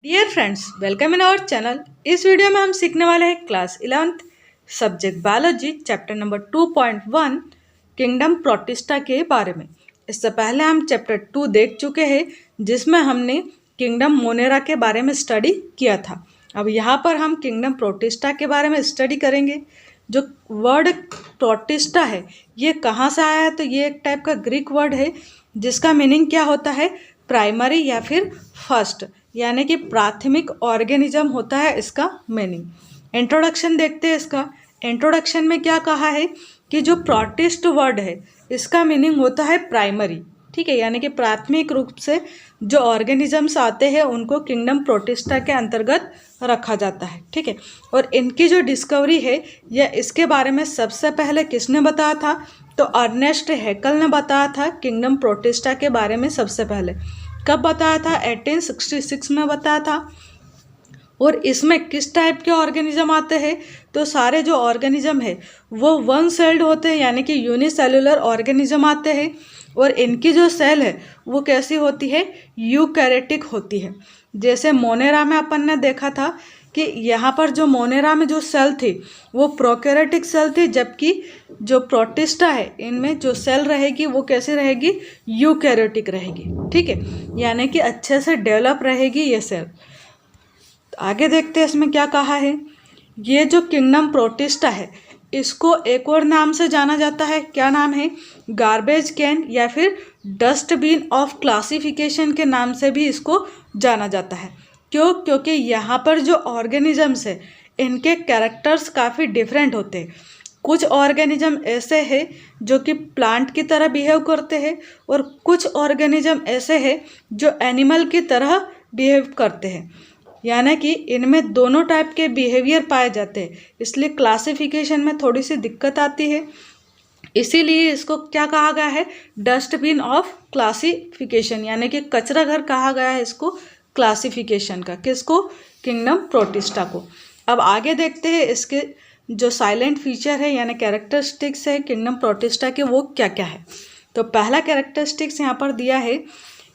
Dear friends, welcome in our channel. इस video में हम सीखने वाले हैं class 11th subject biology chapter number 2.1 kingdom protista के बारे में। इससे पहले हम चैप्टर 2 देख चुके हैं जिसमें हमने किंगडम मोनेरा के बारे में स्टडी किया था। अब यहाँ पर हम किंगडम प्रोटिस्टा के बारे में स्टडी करेंगे। जो वर्ड प्रोटिस्टा है ये कहाँ से आया है, तो ये एक टाइप का ग्रीक वर्ड है जिसका मीनिंग क्या होता है, प्राइमरी या फिर फर्स्ट, यानी कि प्राथमिक ऑर्गेनिज्म होता है इसका मीनिंग। इंट्रोडक्शन देखते हैं इसका। इंट्रोडक्शन में क्या कहा है कि जो प्रोटिस्ट वर्ड है इसका मीनिंग होता है प्राइमरी, ठीक है, यानी कि प्राथमिक रूप से जो ऑर्गेनिजम्स आते हैं उनको किंगडम प्रोटिस्टा के अंतर्गत रखा जाता है, ठीक है। और इनकी जो डिस्कवरी है या इसके बारे में सबसे पहले किसने बताया था, तो अर्नेस्ट हैकल ने बताया था किंगडम प्रोटिस्टा के बारे में सबसे पहले। कब बताया था, 1866 में बताया था। और इसमें किस टाइप के ऑर्गेनिज्म आते हैं, तो सारे जो ऑर्गेनिज्म है वो वन सेल्ड होते हैं, यानी कि यूनिसेलुलर ऑर्गेनिज्म आते हैं। और इनकी जो सेल है वो कैसी होती है, यूकैरियोटिक होती है। जैसे मोनेरा में अपन ने देखा था कि यहाँ पर जो मोनेरा में जो सेल थी वो प्रोकैरियोटिक सेल थी, जबकि जो प्रोटिस्टा है इनमें जो सेल रहेगी वो कैसी रहेगी, यूकैरियोटिक रहेगी, ठीक है, यानी कि अच्छे से डेवलप रहेगी ये सेल। आगे देखते हैं इसमें क्या कहा है। ये जो किंगडम प्रोटिस्टा है इसको एक और नाम से जाना जाता है, क्या नाम है, गार्बेज कैन या फिर डस्टबिन ऑफ क्लासिफिकेशन के नाम से भी इसको जाना जाता है। क्यों, क्योंकि यहाँ पर जो ऑर्गेनिजम्स है इनके कैरेक्टर्स काफ़ी डिफरेंट होते हैं। कुछ ऑर्गेनिज्म ऐसे हैं जो कि प्लांट की तरह बिहेव करते हैं और कुछ ऑर्गेनिज्म ऐसे हैं जो एनिमल की तरह बिहेव करते हैं, यानी कि इनमें दोनों टाइप के बिहेवियर पाए जाते हैं। इसलिए क्लासिफिकेशन में थोड़ी सी दिक्कत आती है, इसीलिए इसको क्या कहा गया है, डस्टबिन ऑफ क्लासिफिकेशन, यानी कि कचरा घर कहा गया है इसको क्लासिफिकेशन का। किसको, किंगडम प्रोटिस्टा को। अब आगे देखते हैं इसके जो साइलेंट फीचर है यानी कैरेक्टरिस्टिक्स है किंगडम प्रोटिस्टा के, वो क्या क्या है। तो पहला कैरेक्टरिस्टिक्स यहाँ पर दिया है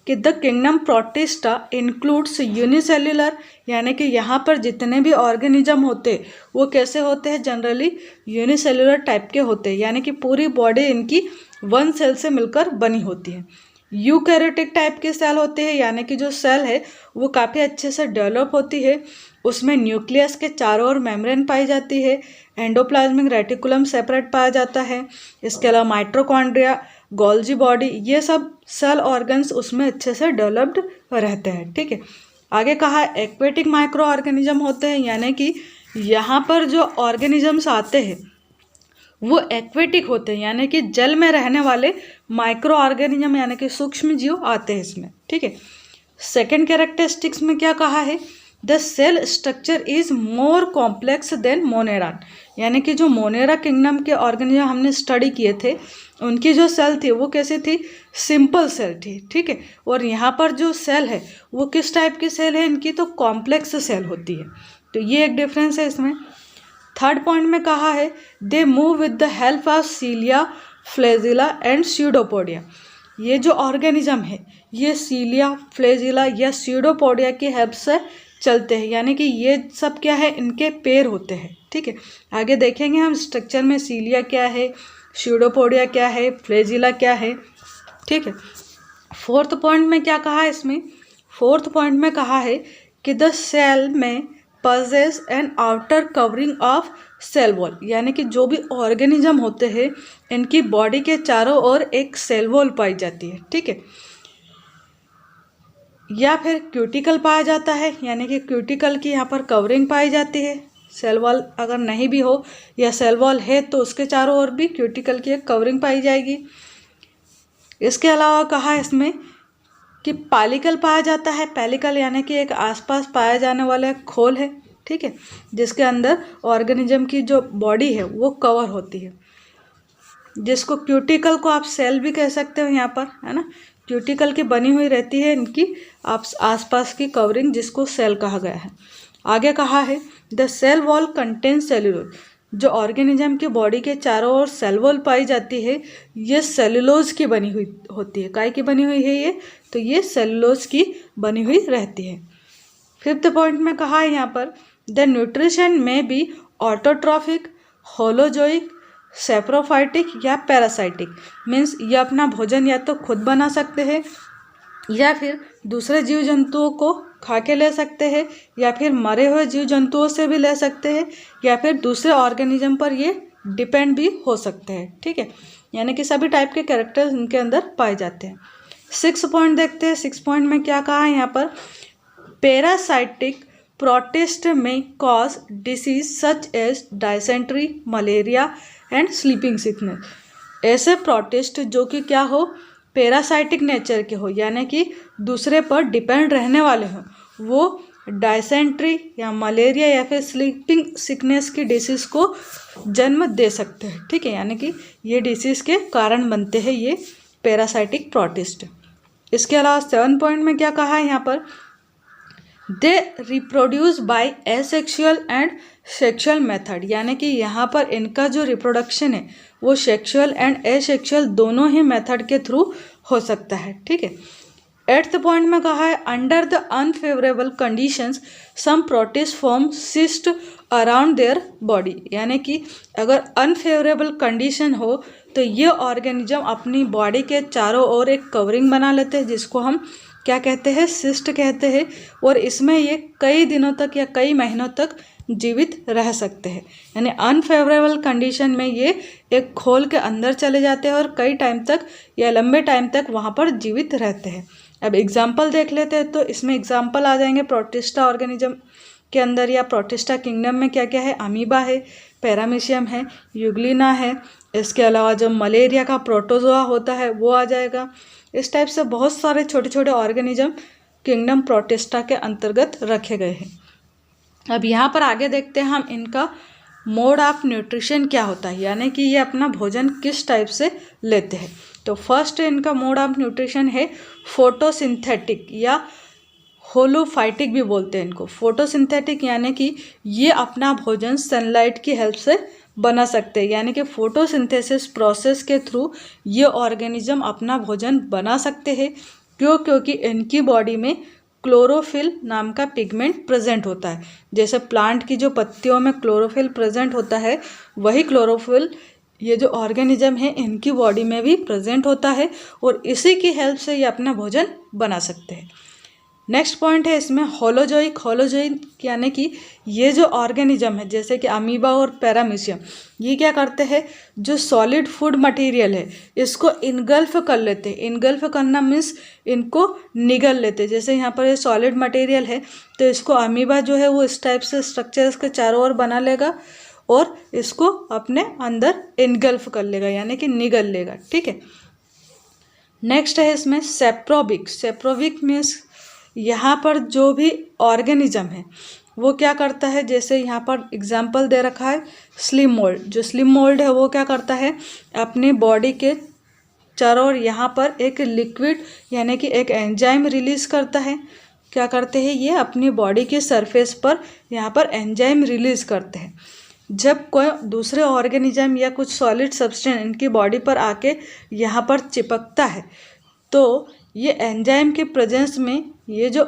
कि the kingdom protista includes unicellular, यानी कि यहाँ पर जितने भी ऑर्गेनिज्म होते वो कैसे होते हैं, जनरली यूनिसेल्युलर टाइप के होते हैं, यानी कि पूरी बॉडी इनकी वन सेल से मिलकर बनी होती है। यूकैरियोटिक टाइप के सेल होते हैं, यानी कि जो सेल है वो काफ़ी अच्छे से डेवलप होती है। उसमें न्यूक्लियस के चारों ओर मेम्ब्रेन पाई जाती है, एंडोप्लाज्मिक रेटिकुलम सेपरेट पाया जाता है, इसके अलावा माइटोकॉन्ड्रिया, गोल्जी बॉडी, ये सब सेल ऑर्गन्स उसमें अच्छे से डेवलप्ड रहते हैं, ठीक है। आगे कहा एक्वेटिक माइक्रो ऑर्गेनिज्म होते हैं, यानी कि यहाँ पर जो ऑर्गेनिजम्स आते हैं वो एक्वेटिक होते हैं, यानी कि जल में रहने वाले माइक्रो ऑर्गेनिज्म यानी कि सूक्ष्म जीव आते हैं इसमें, ठीक है। सेकेंड कैरेक्टरिस्टिक्स में क्या कहा है, the cell structure is more complex than monera, यानी कि जो मोनेरा किंगडम के ऑर्गेनिज्म हमने स्टडी किए थे उनकी जो सेल थी वो कैसी थी, सिंपल सेल थी, ठीक है। और यहाँ पर जो सेल है वो किस टाइप की सेल है, इनकी तो कॉम्प्लेक्स सेल होती है। तो ये एक डिफरेंस है इसमें। थर्ड पॉइंट में कहा है they move with the help of सीलिया, flagella and pseudopodia, ये जो ऑर्गेनिज्म है ये सीलिया, फ्लैजिला या स्यूडोपोडिया की हेल्प से चलते हैं, यानी कि ये सब क्या है, इनके पैर होते हैं, ठीक है। आगे देखेंगे हम स्ट्रक्चर में सीलिया क्या है, स्यूडोपोडिया क्या है, फ्लैजिला क्या है, ठीक है। फोर्थ पॉइंट में क्या कहा है इसमें, फोर्थ पॉइंट में कहा है कि the cell may possess an outer covering of cell wall, यानी कि जो भी ऑर्गेनिज्म होते हैं इनकी बॉडी के चारों ओर एक सेल वॉल पाई जाती है, ठीक है, या फिर क्यूटिकल पाया जाता है, यानी कि क्यूटिकल की यहाँ पर कवरिंग पाई जाती है। सेल वॉल अगर नहीं भी हो या सेल वॉल है तो उसके चारों ओर भी क्यूटिकल की एक कवरिंग पाई जाएगी। इसके अलावा कहा इसमें कि पालिकल पाया जाता है, पैलिकल यानी कि एक आसपास पाया जाने वाला एक खोल है, ठीक है, जिसके अंदर ऑर्गेनिज्म की जो बॉडी है वो कवर होती है, जिसको क्यूटिकल को आप सेल भी कह सकते हो यहाँ पर, है ना। क्यूटिकल की बनी हुई रहती है इनकी आसपास की कवरिंग, जिसको सेल कहा गया है। आगे कहा है the cell wall contain cellulose, जो ऑर्गेनिज्म की बॉडी के चारों ओर सेल वॉल पाई जाती है ये सेलुलोज की बनी हुई होती है। काय की बनी हुई है ये, तो ये सेलुलोज की बनी हुई रहती है। फिफ्थ पॉइंट में कहा है यहाँ पर द न्यूट्रिशन में बी ऑटोट्रॉफिक, होलोजोइक, सेप्रोफाइटिक या पैरासाइटिक। मीन्स ये अपना भोजन या तो खुद बना सकते हैं या फिर दूसरे जीव जंतुओं को खा के ले सकते हैं या फिर मरे हुए जीव जंतुओं से भी ले सकते हैं या फिर दूसरे ऑर्गेनिज्म पर ये डिपेंड भी हो सकते हैं। ठीक है, यानी कि सभी टाइप के कैरेक्टर्स इनके अंदर पाए जाते हैं। 6 पॉइंट देखते हैं। 6 पॉइंट में क्या कहा है यहाँ पर, parasitic protist may cause disease such as dysentery, malaria and sleeping sickness. ऐसे प्रोटिस्ट जो कि क्या हो, पैरासाइटिक नेचर के हो, यानी कि दूसरे पर डिपेंड रहने वाले हों, वो डायसेंट्री या मलेरिया या फिर स्लीपिंग सिकनेस की डिसीज़ को जन्म दे सकते हैं। ठीक है, यानी कि ये डिसीज़ के कारण बनते हैं ये पैरासाइटिक प्रोटिस्ट। इसके अलावा 7 पॉइंट में क्या कहा है यहाँ पर, they reproduce by asexual and sexual method, यानी कि यहाँ पर इनका जो रिप्रोडक्शन है वो सेक्सुअल एंड एसेक्सुअल दोनों ही मेथड के थ्रू हो सकता है। ठीक है, 8th पॉइंट में कहा है under the unfavourable conditions some protist form cyst around their body, यानी कि अगर अनफेवरेबल कंडीशन हो तो ये ऑर्गेनिज्म अपनी बॉडी के चारों ओर एक कवरिंग बना लेते हैं जिसको हम क्या कहते हैं, सिस्ट कहते हैं, और इसमें ये कई दिनों तक या कई महीनों तक जीवित रह सकते हैं। यानी अनफेवरेबल कंडीशन में ये एक खोल के अंदर चले जाते हैं और कई टाइम तक या लंबे टाइम तक वहाँ पर जीवित रहते हैं। अब एग्जाम्पल देख लेते हैं, तो इसमें एग्जाम्पल आ जाएंगे प्रोटिस्टा ऑर्गेनिज्म के अंदर या प्रोटिस्टा किंगडम में क्या क्या है, अमीबा है, पैरामीशियम है, यूग्लिना है, इसके अलावा जो मलेरिया का प्रोटोजोआ होता है वो आ जाएगा। इस टाइप से बहुत सारे छोटे छोटे ऑर्गेनिज्म किंगडम प्रोटिस्टा के अंतर्गत रखे गए हैं। अब यहाँ पर आगे देखते हैं हम इनका मोड ऑफ न्यूट्रिशन क्या होता है, यानी कि ये अपना भोजन किस टाइप से लेते हैं। तो फर्स्ट इनका मोड ऑफ न्यूट्रिशन है फोटोसिंथेटिक या होलोफाइटिक भी बोलते हैं इनको। फोटोसिंथेटिक यानी कि ये अपना भोजन सनलाइट की हेल्प से बना सकते हैं, यानी कि फोटोसिंथेसिस प्रोसेस के थ्रू ये ऑर्गेनिज्म अपना भोजन बना सकते हैं। क्योंकि इनकी बॉडी में क्लोरोफिल नाम का पिगमेंट प्रेजेंट होता है। जैसे प्लांट की जो पत्तियों में क्लोरोफिल प्रेजेंट होता है, वही क्लोरोफिल ये जो ऑर्गेनिज्म है इनकी बॉडी में भी प्रेजेंट होता है और इसी की हेल्प से ये अपना भोजन बना सकते हैं। नेक्स्ट पॉइंट है इसमें होलोजोइक। होलोजोइक यानी कि ये जो ऑर्गेनिज्म है जैसे कि अमीबा और पैरामीशियम, ये क्या करते हैं, जो सॉलिड फूड मटेरियल है इसको इनगल्फ कर लेते हैं। इनगल्फ करना मीन्स इनको निगल लेते हैं। जैसे यहाँ पर ये सॉलिड मटेरियल है तो इसको अमीबा जो है वो इस टाइप से स्ट्रक्चर इसके चारों ओर बना लेगा और इसको अपने अंदर इनगल्फ कर लेगा, यानी कि निगल लेगा। ठीक है, नेक्स्ट है इसमें सेप्रोबिक। सेप्रोबिक मीन्स यहाँ पर जो भी ऑर्गेनिज्म है वो क्या करता है, जैसे यहाँ पर एग्जाम्पल दे रखा है स्लिम मोल्ड। जो स्लिम मोल्ड है वो क्या करता है, अपनी बॉडी के चारों ओर यहाँ पर एक लिक्विड यानी कि एक एंजाइम रिलीज करता है। क्या करते हैं, ये अपनी बॉडी के सरफेस पर यहाँ पर एंजाइम रिलीज करते हैं। जब कोई दूसरे ऑर्गेनिज्म या कुछ सॉलिड सब्सटेंस इनकी बॉडी पर आके यहाँ पर चिपकता है तो ये एंजाइम के प्रेजेंस में ये जो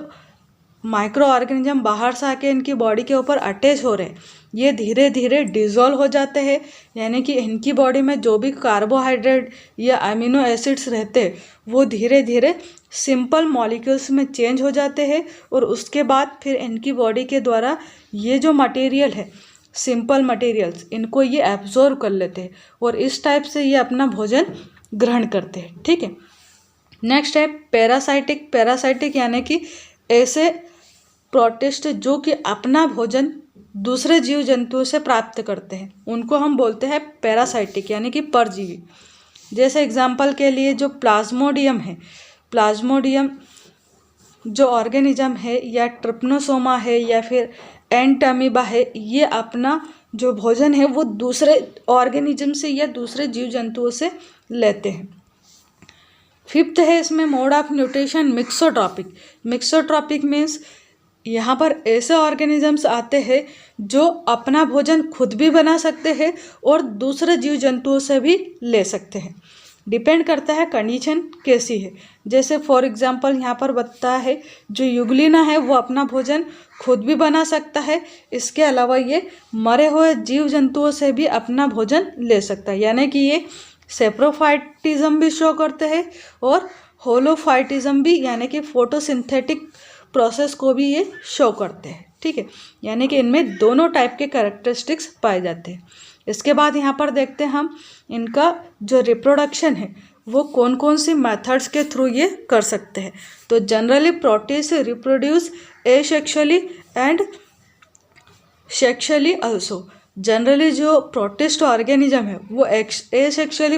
माइक्रो ऑर्गेनिज्म बाहर से आके इनकी बॉडी के ऊपर अटैच हो रहे हैं, ये धीरे धीरे डिज़ोल्व हो जाते हैं। यानी कि इनकी बॉडी में जो भी कार्बोहाइड्रेट या अमीनो एसिड्स रहते हैं वो धीरे धीरे सिंपल मॉलिक्यूल्स में चेंज हो जाते हैं और उसके बाद फिर इनकी बॉडी के द्वारा ये जो मटेरियल है, सिंपल मटेरियल्स, इनको ये एब्जॉर्व कर लेते हैं और इस टाइप से ये अपना भोजन ग्रहण करते हैं। ठीक है, नेक्स्ट है पैरासाइटिक। पैरासाइटिक यानी कि ऐसे प्रोटिस्ट जो कि अपना भोजन दूसरे जीव जंतुओं से प्राप्त करते हैं, उनको हम बोलते हैं पैरासाइटिक यानी कि परजीवी। जैसे एग्जांपल के लिए जो प्लाज्मोडियम है, प्लाज्मोडियम जो ऑर्गेनिज्म है या ट्रिप्नोसोमा है या फिर एंटअमीबा है, ये अपना जो भोजन है वो दूसरे ऑर्गेनिज्म से या दूसरे जीव जंतुओं से लेते हैं। फिफ्थ है इसमें mode of nutrition mixotrophic. Mixotrophic means यहाँ पर ऐसे ऑर्गेनिजम्स आते हैं जो अपना भोजन खुद भी बना सकते हैं और दूसरे जीव जंतुओं से भी ले सकते हैं। डिपेंड करता है कंडीशन कैसी है। जैसे फॉर एग्जांपल यहाँ पर बताया है जो युगलिना है वो अपना भोजन खुद भी बना सकता है, इसके अलावा ये मरे हुए जीव जंतुओं से भी अपना भोजन ले सकता है, यानी कि ये सेप्रोफाइटिज्म भी शो करते हैं और होलोफाइटिज्म भी, यानी कि फोटोसिंथेटिक प्रोसेस को भी ये शो करते हैं। ठीक है, यानी कि इनमें दोनों टाइप के कैरेक्टरिस्टिक्स पाए जाते हैं। इसके बाद यहाँ पर देखते हैं हम इनका जो रिप्रोडक्शन है वो कौन कौन सी मेथड्स के थ्रू ये कर सकते हैं। तो generally protist reproduce asexually and sexually also. Generally जो प्रोटिस्ट ऑर्गेनिज्म है वो एसेक्सुअली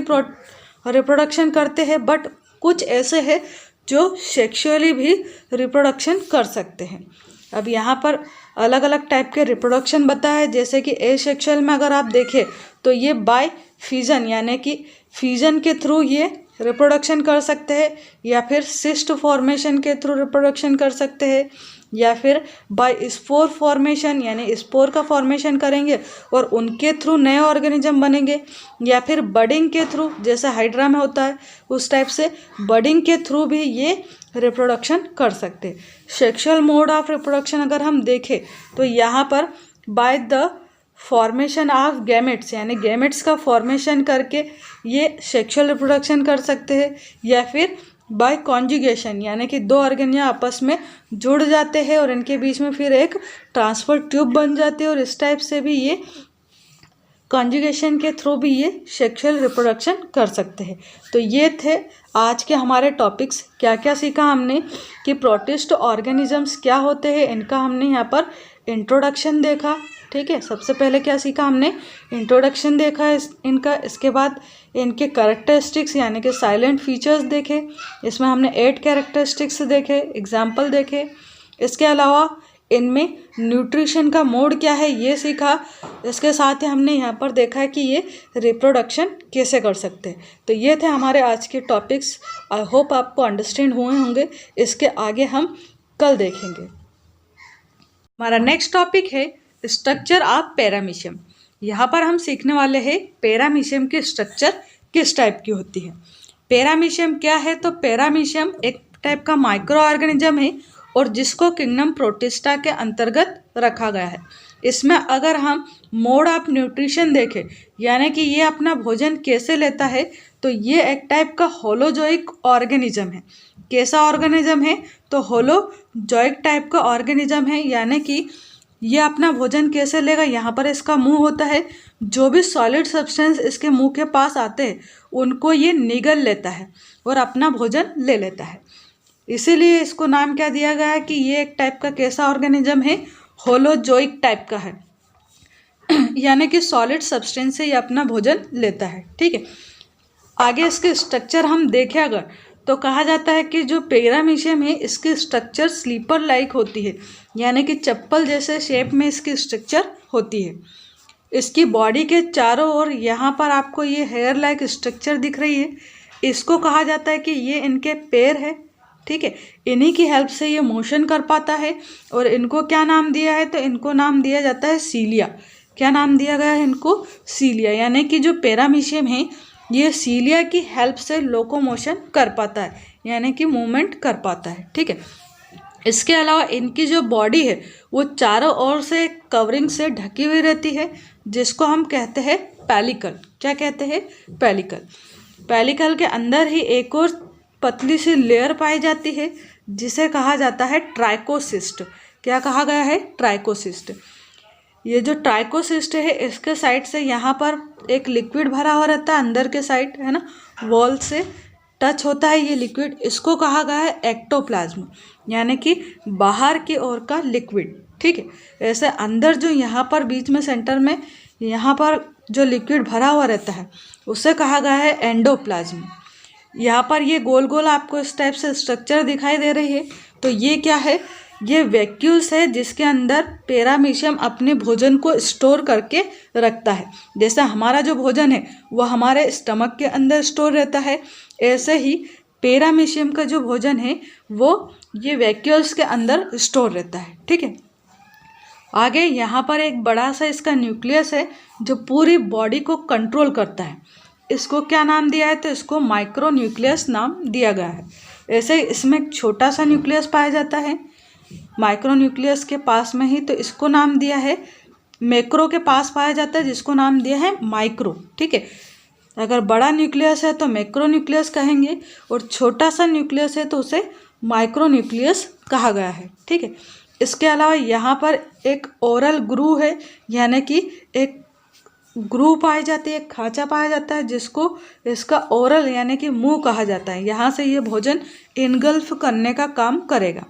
रिप्रोडक्शन करते हैं, बट कुछ ऐसे हैं जो सेक्सुअली भी रिप्रोडक्शन कर सकते हैं। अब यहाँ पर अलग अलग टाइप के रिप्रोडक्शन बताया है, जैसे कि एसेक्सुअल में अगर आप देखें तो ये बाय फिजन, यानी कि फिजन के थ्रू ये रिप्रोडक्शन कर सकते हैं, या फिर सिस्ट फॉर्मेशन के थ्रू रिप्रोडक्शन कर सकते हैं, या फिर बाय स्पोर फॉर्मेशन, यानी स्पोर का फॉर्मेशन करेंगे और उनके थ्रू नए ऑर्गेनिज्म बनेंगे, या फिर बडिंग के थ्रू, जैसे हाइड्रा में होता है उस टाइप से बडिंग के थ्रू भी ये रिप्रोडक्शन कर सकते हैं। सेक्सुअल मोड ऑफ रिप्रोडक्शन अगर हम देखें तो यहाँ पर by the formation of gametes, यानी गैमेट्स का फॉर्मेशन करके ये सेक्सुअल रिप्रोडक्शन कर सकते हैं, या फिर बाय कॉन्जुगेशन, यानी कि दो ऑर्गेनिया आपस में जुड़ जाते हैं और इनके बीच में फिर एक ट्रांसफर ट्यूब बन जाती है और इस टाइप से भी ये कॉन्जुगेशन के थ्रू भी ये सेक्सुअल रिप्रोडक्शन कर सकते हैं। तो ये थे आज के हमारे टॉपिक्स। क्या क्या सीखा हमने कि प्रोटिस्ट ऑर्गेनिजम्स क्या होते हैं, इनका हमने यहाँ पर इंट्रोडक्शन देखा। ठीक है, सबसे पहले क्या सीखा हमने, इंट्रोडक्शन देखा है इनका। इसके बाद इनके कैरेक्टरिस्टिक्स यानी कि साइलेंट फीचर्स देखे, इसमें हमने 8 कैरेक्टरिस्टिक्स देखे, एग्जाम्पल देखे। इसके अलावा इनमें न्यूट्रिशन का मोड क्या है ये सीखा। इसके साथ ही हमने यहाँ पर देखा है कि ये रिप्रोडक्शन कैसे कर सकते हैं। तो ये थे हमारे आज के टॉपिक्स। आई होप आपको अंडरस्टैंड हुए होंगे। इसके आगे हम कल देखेंगे। हमारा नेक्स्ट टॉपिक है स्ट्रक्चर ऑफ पैरामीशियम। यहाँ पर हम सीखने वाले हैं पैरामीशियम की स्ट्रक्चर किस टाइप की होती है। पैरामीशियम क्या है, तो पैरामीशियम एक टाइप का माइक्रो ऑर्गेनिज्म है और जिसको किंगडम प्रोटिस्टा के अंतर्गत रखा गया है। इसमें अगर हम मोड ऑफ न्यूट्रिशन देखें, यानी कि ये अपना भोजन कैसे लेता है, तो ये एक टाइप का होलोजोइक ऑर्गेनिज्म है। कैसा ऑर्गेनिज्म है, तो होलोजोइक टाइप का ऑर्गेनिज्म है, यानी कि ये अपना भोजन कैसे लेगा। यहाँ पर इसका मुंह होता है, जो भी सॉलिड सब्सटेंस इसके मुंह के पास आते हैं उनको ये निगल लेता है और अपना भोजन ले लेता है। इसीलिए इसको नाम क्या दिया गया है कि ये एक टाइप का कैसा ऑर्गेनिज्म है, होलोजोइक टाइप का है, यानी कि सॉलिड सब्सटेंस से ये अपना भोजन लेता है। ठीक है, आगे इसके स्ट्रक्चर हम देखें अगर, तो कहा जाता है कि जो पैरामीशियम है इसकी स्ट्रक्चर स्लीपर लाइक होती है, यानी कि चप्पल जैसे शेप में इसकी स्ट्रक्चर होती है। इसकी बॉडी के चारों ओर यहाँ पर आपको ये हेयर लाइक स्ट्रक्चर दिख रही है, इसको कहा जाता है कि ये इनके पैर है। ठीक है, इन्हीं की हेल्प से ये मोशन कर पाता है और इनको क्या नाम दिया है, तो इनको नाम दिया जाता है सीलिया। क्या नाम दिया गया है इनको, सीलिया, यानी कि जो पैरामीशियम है ये सीलिया की हेल्प से लोकोमोशन कर पाता है, यानी कि मूवमेंट कर पाता है। ठीक है, इसके अलावा इनकी जो बॉडी है वो चारों ओर से कवरिंग से ढकी हुई रहती है, जिसको हम कहते हैं पेलिकल। क्या कहते हैं, पेलिकल। पेलिकल के अंदर ही एक और पतली सी लेयर पाई जाती है जिसे कहा जाता है ट्राइकोसिस्ट। क्या कहा गया है, ट्राइकोसिस्ट। ये जो ट्राइकोसिस्ट है इसके साइड से यहाँ पर एक लिक्विड भरा हुआ रहता है, अंदर के साइड है ना, वॉल से टच होता है ये लिक्विड, इसको कहा गया है एक्टोप्लाज्म, यानी कि बाहर की ओर का लिक्विड। ठीक है, ऐसे अंदर जो यहाँ पर बीच में सेंटर में यहाँ पर जो लिक्विड भरा हुआ रहता है उसे कहा गया है एंडोप्लाज्म। यहाँ पर ये गोल गोल आपको इस टाइप से स्ट्रक्चर दिखाई दे रही है, तो ये क्या है, ये वैक्यूल्स है जिसके अंदर पैरामीशियम अपने भोजन को स्टोर करके रखता है। जैसा हमारा जो भोजन है वह हमारे स्टमक के अंदर स्टोर रहता है, ऐसे ही पैरामीशियम का जो भोजन है वो ये वैक्यूल्स के अंदर स्टोर रहता है। ठीक है, आगे यहाँ पर एक बड़ा सा इसका न्यूक्लियस है जो पूरी बॉडी को कंट्रोल करता है। इसको क्या नाम दिया है, तो इसको माइक्रो न्यूक्लियस नाम दिया गया है। ऐसे इसमें एक छोटा सा न्यूक्लियस पाया जाता है माइक्रो न्यूक्लियस के पास में ही, तो इसको नाम दिया है मैक्रो के पास पाया जाता है जिसको नाम दिया है माइक्रो। ठीक है, अगर बड़ा न्यूक्लियस है तो मैक्रो न्यूक्लियस कहेंगे और छोटा सा न्यूक्लियस है तो उसे माइक्रो न्यूक्लियस कहा गया है। ठीक है, इसके अलावा यहाँ पर एक ओरल ग्रू है, यानी कि एक ग्रू पाई जाती है, एक खांचा पाया जाता है जिसको इसका ओरल यानी कि मुंह कहा जाता है। यहाँ से ये भोजन इनगल्फ करने का काम करेगा।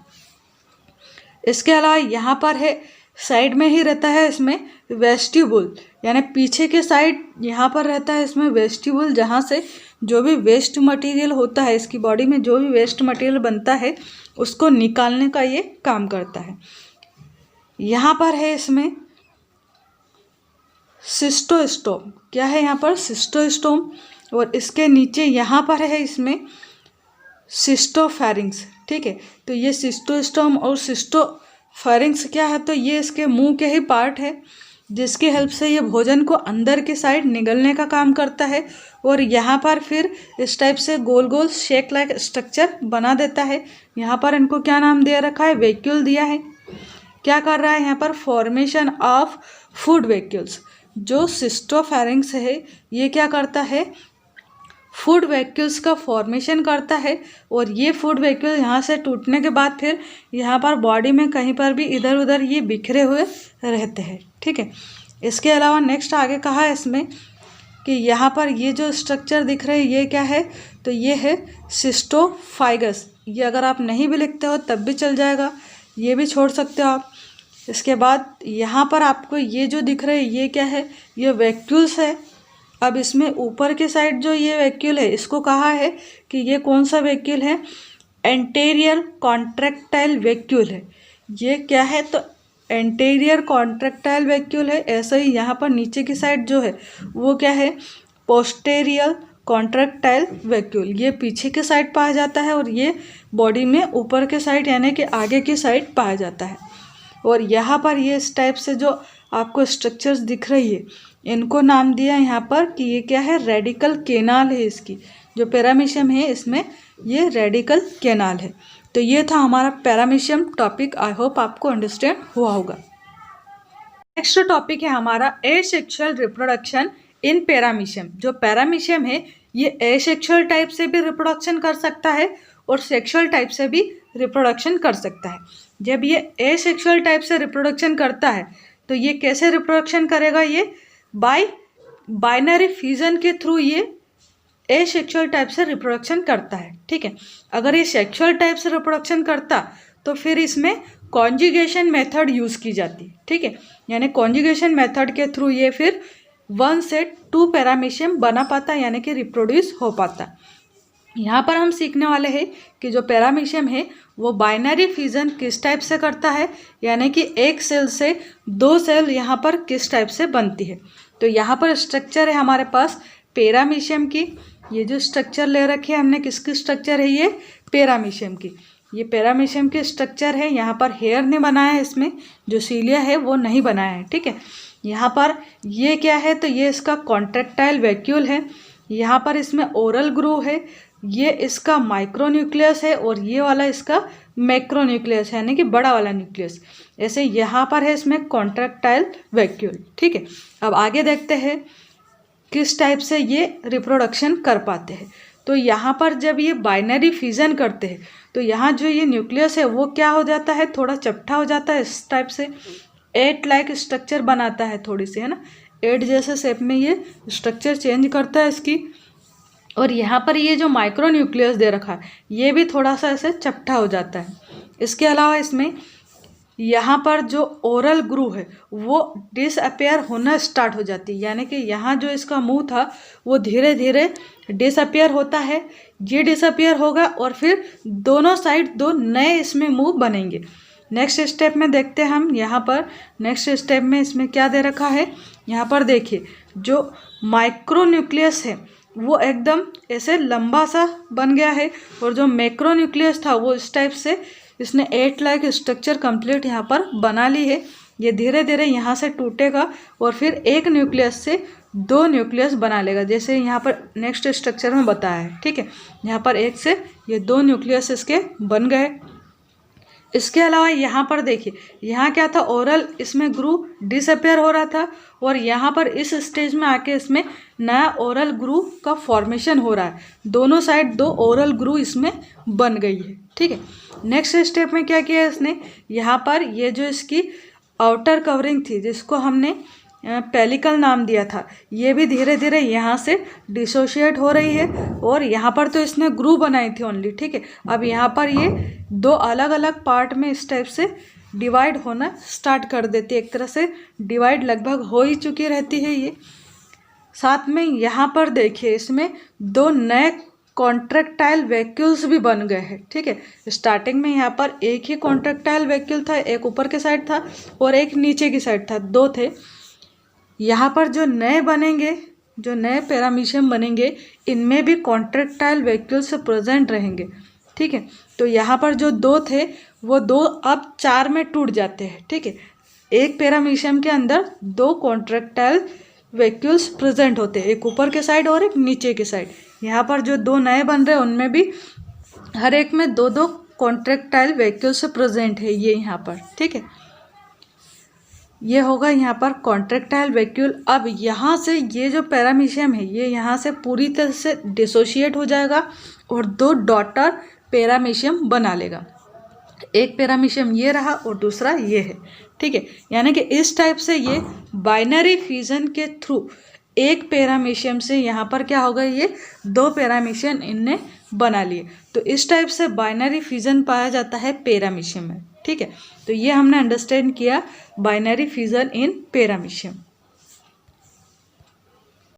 इसके अलावा यहाँ पर है साइड में ही रहता है इसमें वेस्टिब्यूल, यानी पीछे के साइड यहाँ पर रहता है इसमें वेस्टिब्यूल, जहाँ से जो भी वेस्ट मटेरियल होता है, इसकी बॉडी में जो भी वेस्ट मटेरियल बनता है उसको निकालने का ये काम करता है। यहाँ पर है इसमें सिस्टोस्टोम, क्या है यहाँ पर सिस्टोस्टोम, और इसके नीचे यहाँ पर है इसमें सिस्टोफेरिंग्स। ठीक है, तो ये सिस्टोस्टोम और सिस्टोफेरिंग्स क्या है, तो ये इसके मुंह के ही पार्ट है जिसकी हेल्प से ये भोजन को अंदर की साइड निगलने का काम करता है। और यहाँ पर फिर इस टाइप से गोल गोल शेक लाइक स्ट्रक्चर बना देता है। यहाँ पर इनको क्या नाम दे रखा है, वैक्यूल दिया है। क्या कर रहा है यहाँ पर, फॉर्मेशन ऑफ फूड वैक्यूल्स। जो सिस्टोफेरिंग्स है ये क्या करता है, फूड वैक्यूल्स का फॉर्मेशन करता है, और ये फूड वैक्यूल यहाँ से टूटने के बाद फिर यहाँ पर बॉडी में कहीं पर भी इधर उधर ये बिखरे हुए रहते हैं। ठीक है, इसके अलावा नेक्स्ट आगे कहा है इसमें कि यहाँ पर ये जो स्ट्रक्चर दिख रहे हैं ये क्या है, तो ये है सिस्टोफाइगस। ये अगर आप नहीं भी लिखते हो तब भी चल जाएगा, ये भी छोड़ सकते हो आप। इसके बाद यहाँ पर आपको ये जो दिख रहे हैं ये क्या है, ये वैक्यूल्स है। अब इसमें ऊपर के साइड जो ये वैक्यूल है इसको कहा है कि ये कौन सा वैक्यूल है, एंटेरियर कॉन्ट्रैक्टाइल वैक्यूल है। ये क्या है, तो एंटेरियर कॉन्ट्रैक्टाइल वैक्यूल है। ऐसे ही यहाँ पर नीचे की साइड जो है वो क्या है, पोस्टेरियर कॉन्ट्रैक्टाइल वैक्यूल। ये पीछे के साइड पाया जाता है और ये बॉडी में ऊपर के साइड यानी कि आगे की साइड पाया जाता है। और यहाँ पर ये इस टाइप से जो आपको स्ट्रक्चर्स दिख रही है इनको नाम दिया यहाँ पर कि ये क्या है, रेडिकल केनाल है। इसकी जो पैरामीशियम है इसमें ये रेडिकल केनाल है। तो ये था हमारा पैरामीशियम टॉपिक। आई होप आपको अंडरस्टैंड हुआ होगा। नेक्स्ट टॉपिक है हमारा एसेक्सुअल रिप्रोडक्शन इन पैरामीशियम। जो पैरामीशियम है ये एसेक्सुअल टाइप से भी रिप्रोडक्शन कर सकता है और सेक्सुअल टाइप से भी रिप्रोडक्शन कर सकता है। जब ये एसेक्सुअल टाइप से रिप्रोडक्शन करता है तो ये कैसे रिप्रोडक्शन करेगा, ये बाइनरी फ्यूजन के थ्रू ये एसेक्सुअल टाइप से रिप्रोडक्शन करता है। ठीक है, अगर ये सेक्सुअल टाइप से रिप्रोडक्शन करता तो फिर इसमें कॉन्जुगेशन मेथड यूज़ की जाती। ठीक है, यानी कॉन्जुगेशन मेथड के थ्रू ये फिर 1 से 2 पैरामीशियम बना पाता यानी कि रिप्रोड्यूस हो पाता। यहाँ पर हम सीखने वाले हैं कि जो पैरामीशियम है वो बाइनरी फ्यूजन किस टाइप से करता है, यानी कि एक सेल से 2 सेल यहाँ पर किस टाइप से बनती है। तो यहाँ पर स्ट्रक्चर है हमारे पास पैरामीशियम की। ये जो स्ट्रक्चर ले रखी है हमने, किसकी स्ट्रक्चर है, ये पैरामीशियम की। ये पैरामीशियम की स्ट्रक्चर है। यहाँ पर हेयर ने बनाया है, इसमें जो सीलिया है वो नहीं बनाया है। ठीक है, यहाँ पर ये क्या है, तो ये इसका कॉन्ट्रैक्टाइल वैक्यूल है। यहाँ पर इसमें ओरल ग्रू है, ये इसका माइक्रोन्यूक्लियस है और ये वाला इसका मैक्रोन्यूक्लियस है यानी कि बड़ा वाला न्यूक्लियस। ऐसे यहाँ पर है इसमें कॉन्ट्रैक्टाइल वैक्यूल। ठीक है, अब आगे देखते हैं किस टाइप से ये रिप्रोडक्शन कर पाते हैं। तो यहाँ पर जब ये बाइनरी फ्यूजन करते हैं तो यहाँ जो ये न्यूक्लियस है वो क्या हो जाता है, थोड़ा चपटा हो जाता है, इस टाइप से 8 लाइक स्ट्रक्चर बनाता है थोड़ी सी, है ना, 8 जैसे शेप में ये स्ट्रक्चर चेंज करता है इसकी। और यहाँ पर ये जो माइक्रो न्यूक्लियस दे रखा है ये भी थोड़ा सा ऐसे चपटा हो जाता है। इसके अलावा इसमें यहाँ पर जो ओरल ग्रू है वो डिसअपेयर होना स्टार्ट हो जाती है, यानी कि यहाँ जो इसका मुंह था वो धीरे धीरे डिसअपेयर होता है। ये डिसअपेयर होगा और फिर दोनों साइड 2 नए इसमें मुंह बनेंगे। नेक्स्ट स्टेप में देखते हैं हम। यहाँ पर नेक्स्ट स्टेप में इसमें क्या दे रखा है, यहाँ पर देखिए जो माइक्रो न्यूक्लियस है वो एकदम ऐसे लंबा सा बन गया है और जो मैक्रो न्यूक्लियस था वो इस टाइप से इसने 8 लाइक स्ट्रक्चर कंप्लीट यहाँ पर बना ली है। ये धीरे धीरे यहाँ से टूटेगा और फिर एक न्यूक्लियस से दो न्यूक्लियस बना लेगा, जैसे यहाँ पर नेक्स्ट स्ट्रक्चर में बताया है। ठीक है, यहाँ पर एक से ये दो न्यूक्लियस इसके बन गए। इसके अलावा यहाँ पर देखिए, यहाँ क्या था, ओरल इसमें ग्रूव डिसअपेयर हो रहा था और यहाँ पर इस स्टेज में आके इसमें नया ओरल ग्रूव का फॉर्मेशन हो रहा है। दोनों साइड दो ओरल ग्रूव इसमें बन गई है। ठीक है, नेक्स्ट स्टेप में क्या किया इसने, यहाँ पर ये जो इसकी आउटर कवरिंग थी जिसको हमने पेलिकल नाम दिया था, ये भी धीरे धीरे यहाँ से डिसोशिएट हो रही है और यहाँ पर तो इसने ग्रूव बनाई थी ओनली। ठीक है, अब यहाँ पर ये दो अलग अलग पार्ट में इस टाइप से डिवाइड होना स्टार्ट कर देती है। एक तरह से डिवाइड लगभग हो ही चुकी रहती है ये। साथ में यहाँ पर देखिए, इसमें दो नए कॉन्ट्रैक्टाइल वैक्यूल्स भी बन गए हैं। ठीक है, स्टार्टिंग में यहाँ पर एक ही कॉन्ट्रैक्टाइल वैक्यूल था, एक ऊपर के साइड था और एक नीचे की साइड था, दो थे। यहाँ पर जो नए बनेंगे, जो नए पैरामीशियम बनेंगे, इनमें भी कॉन्ट्रैक्टाइल वैक्यूल्स प्रेजेंट रहेंगे। ठीक है, तो यहाँ पर जो दो थे वो दो अब चार में टूट जाते हैं। ठीक है, एक पैरामीशियम के अंदर दो कॉन्ट्रैक्टाइल वैक्यूल्स प्रेजेंट होते हैं, एक ऊपर के साइड और एक नीचे के साइड। यहाँ पर जो दो नए बन रहे हैं उनमें भी हर एक में दो दो कॉन्ट्रैक्टाइल वैक्यूल्स प्रेजेंट है ये यहाँ पर। ठीक है, ये होगा यहाँ पर कॉन्ट्रैक्टाइल वैक्यूल। अब यहाँ से ये जो पैरामीशियम है ये यहाँ से पूरी तरह से डिसोशिएट हो जाएगा और दो डॉटर पैरामीशियम बना लेगा। एक पैरामीशियम ये रहा और दूसरा ये है। ठीक है, यानी कि इस टाइप से ये बाइनरी फ्यूजन के थ्रू एक पैरामीशियम से यहाँ पर क्या होगा, ये दो पैरामीशियम इनने बना लिए। तो इस टाइप से बाइनरी फ्यूजन पाया जाता है पैरामीशियम में। ठीक है, तो ये हमने अंडरस्टैंड किया बाइनरी फ्यूजन इन पैरामीशियम।